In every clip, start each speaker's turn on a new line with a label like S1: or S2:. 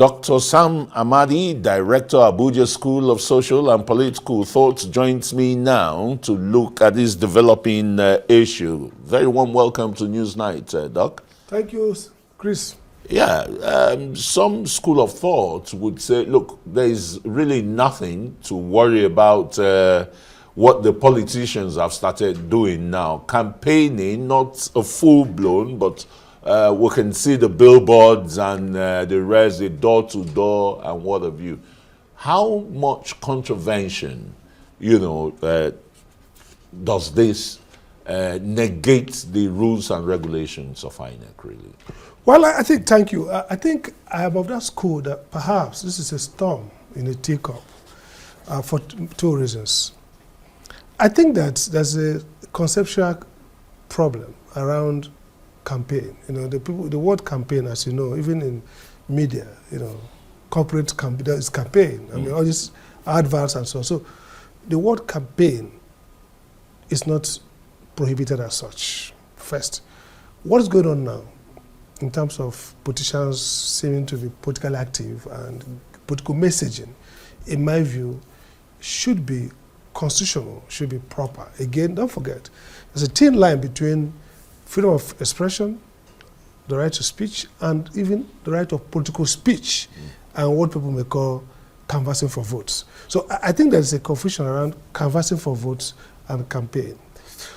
S1: Dr. Sam Amadi, Director, Abuja School of Social and Political Thought, joins me now to look at this developing issue. Very warm welcome to Newsnight, Doc.
S2: Thank you, Chris.
S1: Yeah, some school of thought would say, look, there is really nothing to worry about what the politicians have started doing now. Campaigning, not a full-blown, but we can see the billboards and the rest, the door-to-door and what have you. How much contravention, does this negate the rules and regulations of INEC, really?
S2: Well, I think, thank you. I think I am of that school that perhaps this is a storm in a teacup for two reasons. I think that there's a conceptual problem around campaign. The word campaign, as you know, even in media, corporate campaign, there is campaign. I mean, all these adverts and so on. So the word campaign is not prohibited as such. First, what is going on now in terms of politicians seeming to be politically active and political messaging, in my view, should be constitutional, should be proper. Again, don't forget, there's a thin line between freedom of expression, the right to speech, and even the right of political speech, and what people may call canvassing for votes. So I think there's a confusion around canvassing for votes and campaign.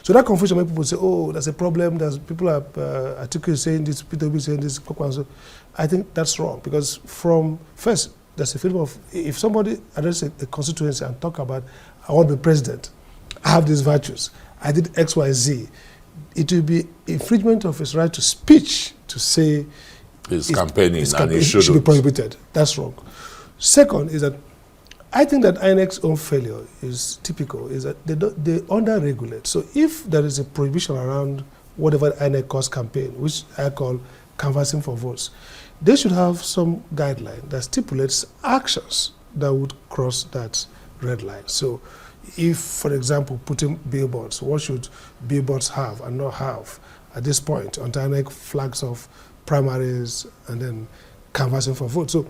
S2: So that confusion makes people say, oh, there's a problem, there's people are articles saying this, people saying this, so I think that's wrong, because from first, there's a freedom of, if somebody addresses a constituency and talk about, I want to be president, I have these virtues, I did X, Y, Z, it will be infringement of his right to speech to say
S1: he's campaigning and
S2: it should be prohibited. That's wrong. Second is that I think that INEC's own failure is typical, is that they under-regulate. So if there is a prohibition around whatever INEC calls campaign, which I call canvassing for votes, they should have some guideline that stipulates actions that would cross that red line. So if, for example, putting billboards, what should billboards have and not have at this point on INEC flags of primaries and then canvassing for votes? So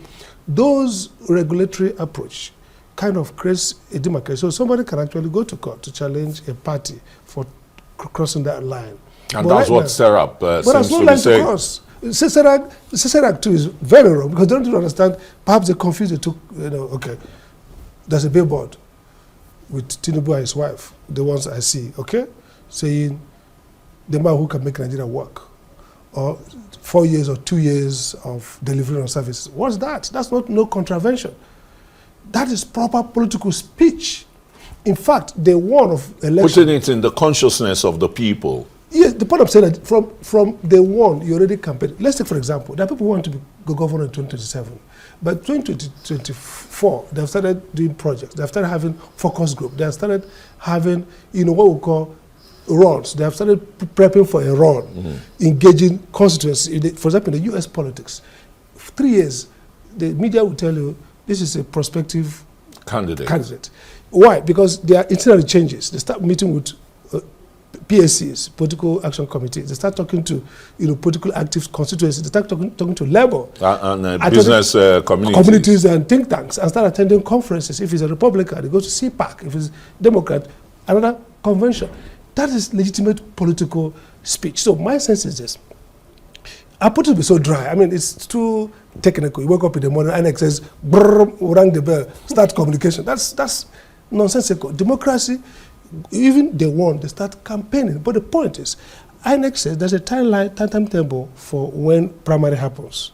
S2: those regulatory approach kind of creates a demarcation. So somebody can actually go to court to challenge a party for crossing that line.
S1: And that's what SERAP seems to be saying. Cross.
S2: SERAP too is very wrong, because they don't even understand. Perhaps they confuse it to, okay, there's a billboard with Tinubu and his wife, the ones I see, okay, saying the man who can make Nigeria work, or 4 years or 2 years of delivery of services. What's that? That's not no contravention. That is proper political speech. In fact, they warn of election. Putting
S1: it in the consciousness of the people.
S2: Yes, the point I'm saying that from day one, you already campaigned. Let's take, for example, there are people who want to go governor in 2027. But 2024, they've started doing projects. They've started having focus group. They've started having, what we call runs. They have started prepping for a run, engaging constituency. For example, in the US politics, 3 years, the media will tell you, this is a prospective candidate. Why? Because there are internal changes. They start meeting with PSCs, political action committees. They start talking to political active constituencies. They start talking to labor
S1: and business
S2: communities and think tanks, and start attending conferences. If he's a Republican, they go to CPAC. If he's Democrat, another convention. That is legitimate political speech. So my sense is this. I put it to be so dry. I mean, it's too technical. You wake up in the morning, INEC says, brrr, ring the bell, start communication. That's nonsensical. Democracy, even they start campaigning. But the point is, INEC says there's a timetable for when primary happens.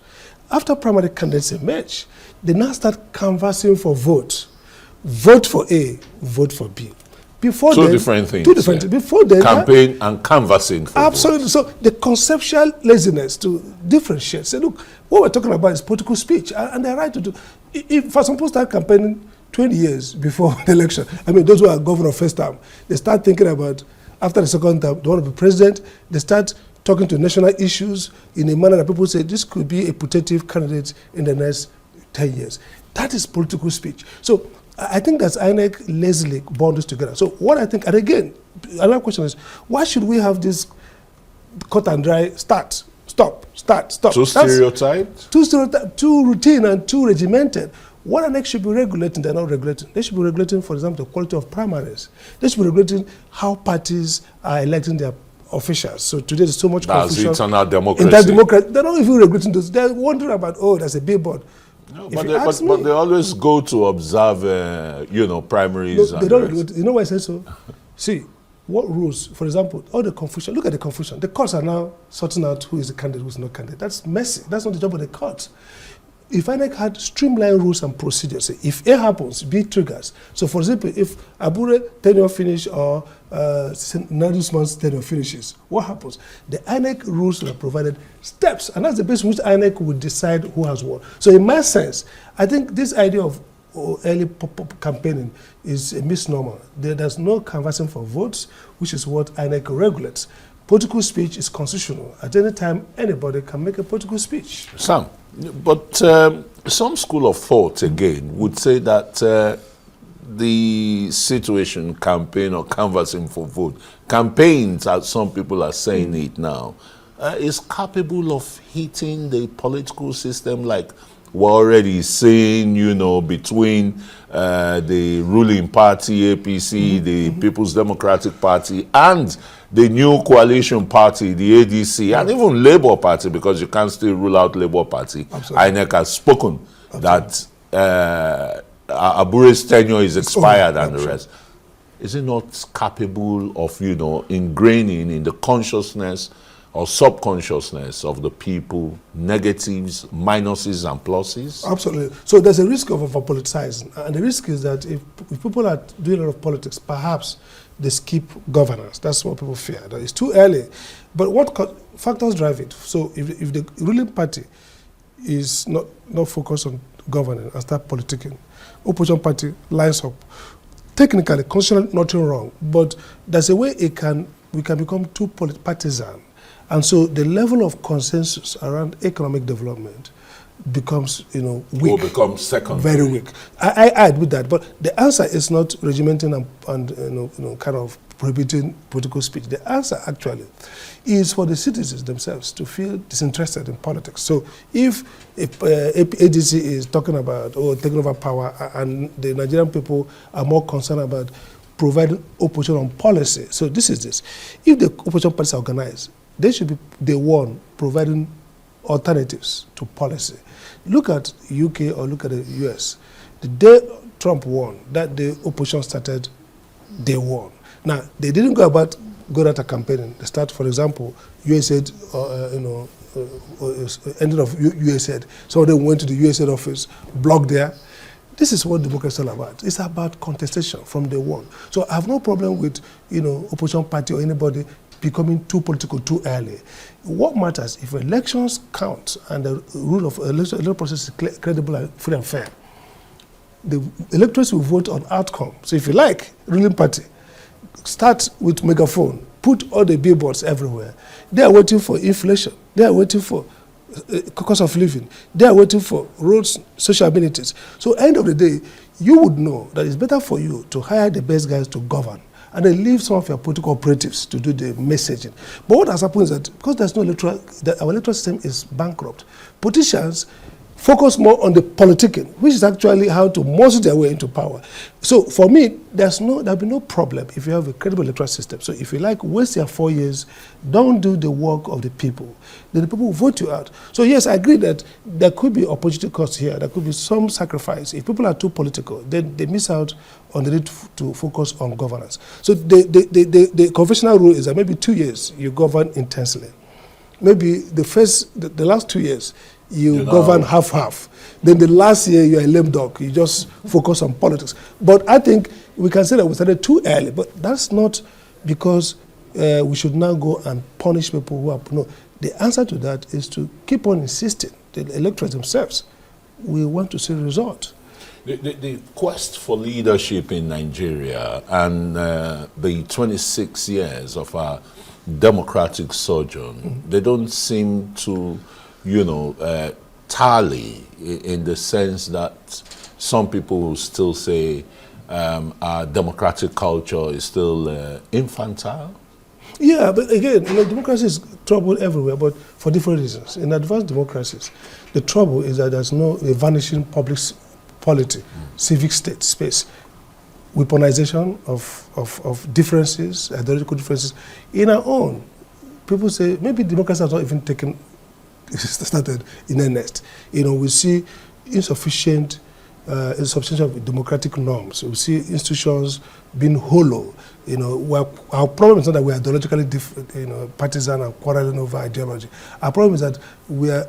S2: After primary candidates emerge, they now start canvassing for votes. Vote for A, vote for B. Before
S1: two different things.
S2: things. Before then,
S1: campaign and canvassing.
S2: Absolutely. So the conceptual laziness to differentiate. Say, look, what we're talking about is political speech, and they're right to do. If for some people start campaigning 20 years before the election, I mean, those who are governor first time, they start thinking about after the second term, they want to be president. They start talking to national issues in a manner that people say this could be a putative candidate in the next 10 years. That is political speech. So I think that's INEC lazily bound this together. So what I think, and again, another question is, why should we have this cut and dry stop stop, start, stop.
S1: Too stereotyped?
S2: Too routine and too regimented. What INEC should be regulating, they're not regulating. They should be regulating, for example, the quality of primaries. They should be regulating how parties are electing their officials. So today there's so much confusion.
S1: That's eternal democracy.
S2: In that democracy, they're not even regulating those. They're wondering about, oh, there's a billboard.
S1: No, but they always go to observe, you know, primaries.
S2: No, they don't. You know why I say so? See, what rules, for example, all the confusion, look at the confusion. The courts are now sorting out who is the candidate, who's not candidate. That's messy. That's not the job of the courts. If INEC had streamlined rules and procedures, if A happens, B triggers. So, for example, if Abure tenure finish or Nadusman's tenure finishes, what happens? The INEC rules were provided steps, and that's the basis which INEC would decide who has won. So, in my sense, I think this idea of early campaigning is a misnomer. There's no canvassing for votes, which is what INEC regulates. Political speech is constitutional. At any time, anybody can make a political speech.
S1: Sam, but some school of thought, again, would say that the situation, campaign or canvassing for vote, campaigns, as some people are saying it now, is capable of hitting the political system like we're already seeing, you know, between the ruling party, APC, the People's Democratic Party, and the new coalition party, the ADC, and even Labour Party, because you can't still rule out Labour Party. Absolutely. INEC has spoken that Abure's tenure is expired and the rest. Is it not capable of, you know, ingraining in the consciousness or subconsciousness of the people negatives, minuses, and pluses?
S2: Absolutely. So there's a risk of over-politicizing. And the risk is that if people are doing a lot of politics, perhaps they skip governance. That's what people fear. That it's too early. But what factors drive it? So if the ruling party is not focused on governing and start politicking, opposition party lines up. Technically, constitutionally, nothing wrong. But there's a way we can become too partisan. And so the level of consensus around economic development becomes, you know, weak.
S1: Will become second.
S2: Very weak. I admit that. But the answer is not regimenting and you know, kind of prohibiting political speech. The answer actually is for the citizens themselves to feel disinterested in politics. So if ADC is talking about taking over power and the Nigerian people are more concerned about providing opposition on policy. So this is this. If the opposition parties are organized, they should be the one providing alternatives to policy. Look at UK or look at the US. The day Trump won, that day opposition started day one. Now, they didn't go out a campaigning. They start, for example, USAID, ending of USAID. Some of them went to the USAID office, blocked there. This is what democracy is all about. It's about contestation from day one. So I have no problem with, you know, opposition party or anybody becoming too political too early. What matters, if elections count and the rule of electoral process is credible and free and fair, the electors will vote on outcome. So if you like, ruling party, start with megaphone, put all the billboards everywhere. They are waiting for inflation. They are waiting for cost of living. They are waiting for roads, social amenities. So end of the day, you would know that it's better for you to hire the best guys to govern and then leave some of your political operatives to do the messaging. But what has happened is that because there's no electoral, our electoral system is bankrupt, politicians focus more on the politicking, which is actually how to muscle their way into power. So for me, there'll be no problem if you have a credible electoral system. So if you like, waste your 4 years, don't do the work of the people, then the people will vote you out. So yes, I agree that there could be opportunity cost here, there could be some sacrifice. If people are too political, then they miss out on the need to focus on governance. So the conventional rule is that maybe 2 years you govern intensely. Maybe the last 2 years, you govern half-half. Then the last year, you're a lame dog. You just focus on politics. But I think we can say that we started too early. But that's not because we should now go and punish people who are... No, the answer to that is to keep on insisting. The electors themselves, we want to see a result.
S1: The quest for leadership in Nigeria and the 26 years of our democratic sojourn, they don't seem to... tally in the sense that some people will still say our democratic culture is still infantile.
S2: Yeah, but again, democracy is trouble everywhere, but for different reasons. In advanced democracies, the trouble is that there's no a vanishing public polity, civic state space, weaponization of differences, ideological differences. In our own, people say maybe democracy has not even taken started in earnest. We see insufficient of democratic norms. We see institutions being hollow. Our problem is not that we are ideologically different, partisan and quarreling over ideology. Our problem is that we are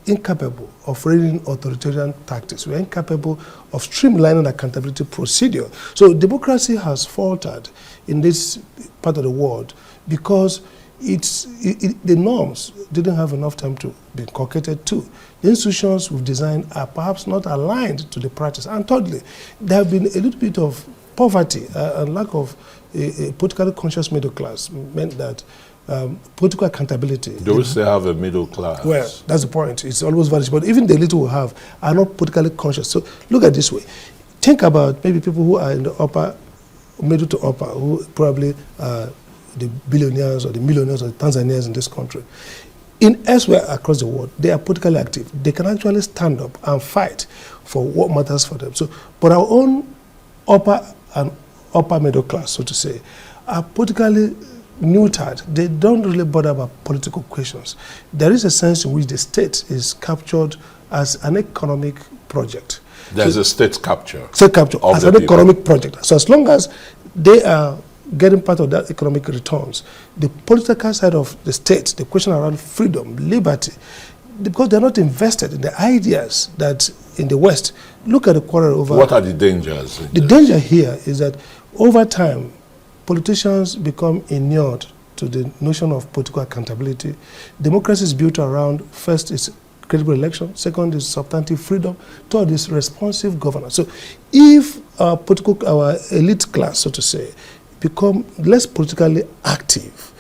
S2: incapable of reining authoritarian tactics. We are incapable of streamlining accountability procedure. So democracy has faltered in this part of the world because the norms didn't have enough time to be inculcated to. The institutions we've designed are perhaps not aligned to the practice. And thirdly, there have been a little bit of poverty and lack of a politically conscious middle class meant that political accountability.
S1: Do we still have a middle class?
S2: Well, that's the point. It's always vanished. But even the little we have are not politically conscious. So look at it this way. Think about maybe people who are in the upper, middle to upper, who probably the billionaires or the millionaires or the Tanzanians in this country. In elsewhere across the world, they are politically active. They can actually stand up and fight for what matters for them. So, but our own upper and upper middle class, so to say, are politically neutered. They don't really bother about political questions. There is a sense in which the state is captured as an economic project.
S1: There's a state capture.
S2: State capture as an economic project. So as long as they are getting part of that economic returns, the political side of the state, the question around freedom, liberty, because they're not invested in the ideas that in the West. Look at the quarrel over...
S1: What are the dangers?
S2: The danger here is that over time, politicians become inured to the notion of political accountability. Democracy is built around, first is credible election, second is substantive freedom, third is responsive governance. So if our elite class, so to say, become less politically active,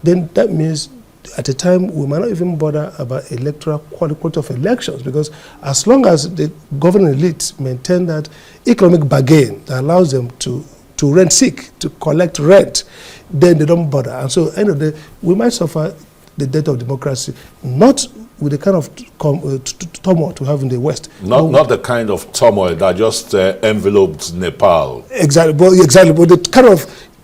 S2: then that means at a time we might not even bother about electoral quality of elections, because as long as the governing elite maintain that economic bargain that allows them to rent seek, to collect rent, then they don't bother. And so end of the day, we might suffer the death of democracy, not with the kind of turmoil we have in the West.
S1: Not the kind of turmoil that just enveloped Nepal.
S2: Exactly, but the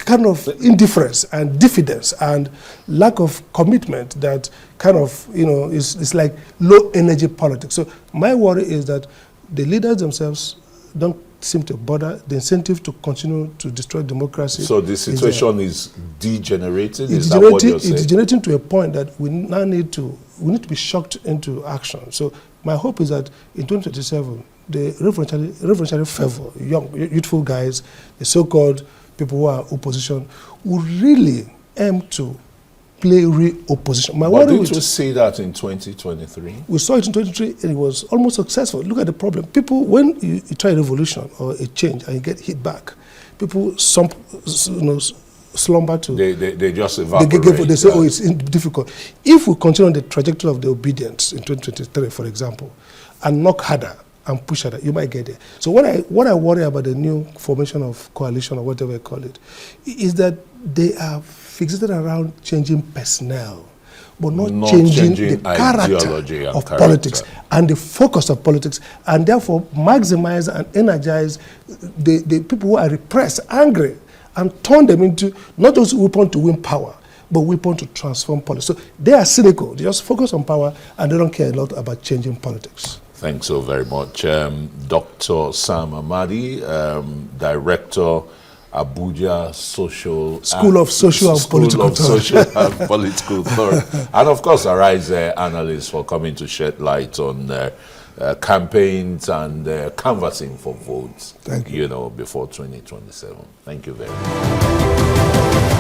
S2: kind of indifference and diffidence and lack of commitment that kind of, is like low energy politics. So my worry is that the leaders themselves don't seem to bother. The incentive to continue to destroy democracy. So the
S1: situation is degenerating? Is that what you're saying?
S2: It's degenerating to a point that we now need to be shocked into action. So my hope is that in 2027, the revolutionary fervor, young, youthful guys, the so-called people who are opposition, will really aim to play real opposition.
S1: But didn't you see that in 2023?
S2: We saw it in 2023, and it was almost successful. Look at the problem. People, when you try a revolution or a change and you get hit back, people slumber to...
S1: They just evaporate.
S2: They say, oh, it's difficult. If we continue on the trajectory of the obedience in 2023, for example, and knock harder and push harder, you might get there. So what I worry about the new formation of coalition or whatever you call it, is that they are fixated around changing personnel, but not changing the character of politics and the focus of politics, and therefore maximize and energize the people who are repressed, angry, and turn them into not just weapon to win power, but weapon to transform politics. So they are cynical. They just focus on power and they don't care a lot about changing politics.
S1: Thanks so very much. Dr. Sam Amadi, Director, Abuja School of Social and Political Thought. And of course, Arise analyst for coming to shed light on campaigns and canvassing for votes.
S2: Thank you.
S1: Before 2027. Thank you very much.